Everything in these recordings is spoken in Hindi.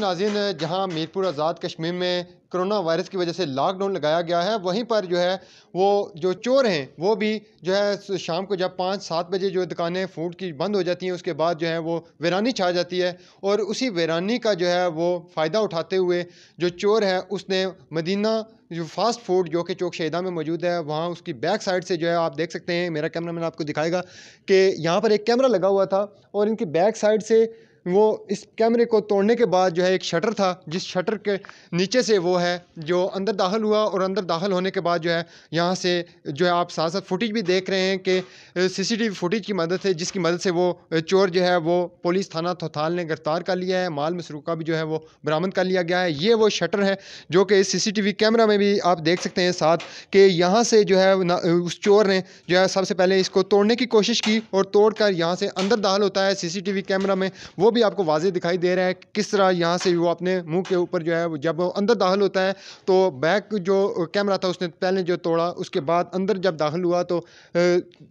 नाज़रीन, जहां मीरपुर आज़ाद कश्मीर में कोरोना वायरस की वजह से लॉकडाउन लगाया गया है, वहीं पर जो है वो जो चोर हैं वो भी जो है शाम को जब 5-7 बजे जो दुकानें फूड की बंद हो जाती हैं, उसके बाद जो है वो वीरानी छा जाती है। और उसी वीरानी का जो है वो फ़ायदा उठाते हुए जो चोर है उसने मदीना जो फास्ट फूड जो कि चौक शहीदा में मौजूद है, वहाँ उसकी बैक साइड से जो है आप देख सकते हैं, मेरा कैमरामैन आपको दिखाएगा कि यहाँ पर एक कैमरा लगा हुआ था और इनकी बैक साइड से वो इस कैमरे को तोड़ने के बाद जो है एक शटर था, जिस शटर के नीचे से वो है जो अंदर दाखिल हुआ। और अंदर दाखिल होने के बाद जो है यहाँ से जो है आप साथ साथ फुटेज भी देख रहे हैं कि सीसीटीवी फुटेज की मदद से, जिसकी मदद से वो चोर जो है वो पुलिस थाना थोथाल ने गिरफ्तार कर लिया है। माल मसरूका भी जो है वो बरामद कर लिया गया है। ये वो शटर है जो कि सीसीटीवी कैमरा में भी आप देख सकते हैं साथ कि यहाँ से जो है उस चोर ने जो है सबसे पहले इसको तोड़ने की कोशिश की और तोड़कर यहाँ से अंदर दाखिल होता है। सीसीटीवी कैमरा में वो भी आपको वाज़े दिखाई दे रहा है किस तरह यहाँ से वो अपने मुंह के ऊपर जो है जब अंदर दाखिल होता है तो बैक जो कैमरा था उसने पहले जो तोड़ा, उसके बाद अंदर जब दाखिल हुआ तो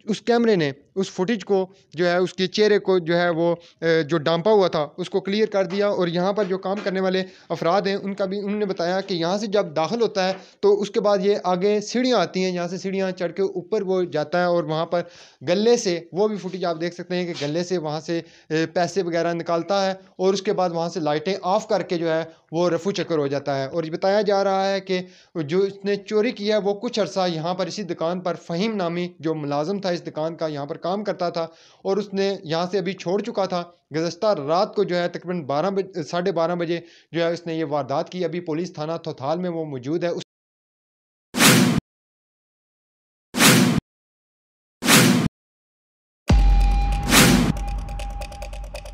उस कैमरे ने उस फुटेज को जो है उसके चेहरे को जो है वो जो डांपा हुआ था उसको क्लियर कर दिया। और यहाँ पर जो काम करने वाले अफराद हैं उनका भी उन्होंने बताया कि यहाँ से जब दाखिल होता है तो उसके बाद ये आगे सीढ़ियाँ आती हैं, यहाँ से सीढ़ियाँ चढ़ के ऊपर वो जाता है और वहाँ पर गले से वो भी फुटेज आप देख सकते हैं कि गले से वहाँ से पैसे वगैरह निकालता है और उसके बाद वहाँ से लाइटें ऑफ करके जो है वो रफू चक्कर हो जाता है। और ये बताया जा रहा है कि जो इसने चोरी किया है वो कुछ अर्सा यहाँ पर इसी दुकान पर फ़हीम नामी जो मुलाजिम था इस दुकान का, यहाँ पर काम करता था और उसने यहाँ से अभी छोड़ चुका था। गुज़श्ता रात को जो है तकरीबन 12 बजे जो है उसने ये वारदात की। अभी पुलिस थाना थोथाल में वो मौजूद है।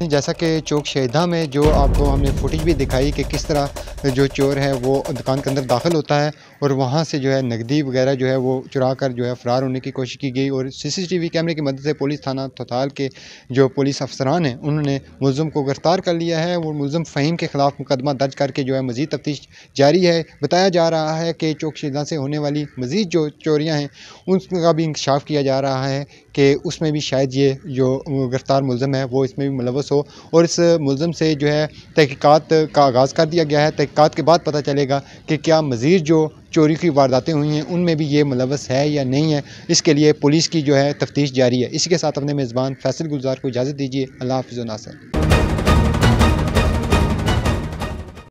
जैसा कि चौक शहीदा में जो आपको हमने फुटेज भी दिखाई कि किस तरह जो चोर है वो दुकान के अंदर दाखिल होता है और वहाँ से जो है नकदी वगैरह जो है वो चुरा कर जो है फ़रार होने की कोशिश की गई। और सीसीटीवी कैमरे की मदद से पुलिस थाना थोथाल के जो पुलिस अफसरान हैं उन्होंने मुलज़िम को गिरफ़्तार कर लिया है। वो मुलज़िम फ़हीम के ख़िलाफ़ मुकदमा दर्ज करके जो है मज़ीद तफ्तीश जारी है। बताया जा रहा है कि चौक शहीदा से होने वाली मज़ीद जो चोरियाँ हैं उनका भी इंकशाफ किया जा रहा है कि उसमें भी शायद ये जो गिरफ़्तार मुलज़िम है वो इसमें भी मुलव्वस हो। और इस मुलज़िम से जो है तहकीकात का आगाज़ कर दिया गया है। तहकीकात के बाद पता चलेगा कि क्या मज़ीद जो चोरी की वारदातें हुई हैं उनमें भी ये मुलव्वस है या नहीं है। इसके लिए पुलिस की जो है तफ्तीश जारी है। इसी के साथ अपने मेज़बान फैसल गुलजार को इजाज़त दीजिए। अल्लाह हाफ़िज़ व नासर।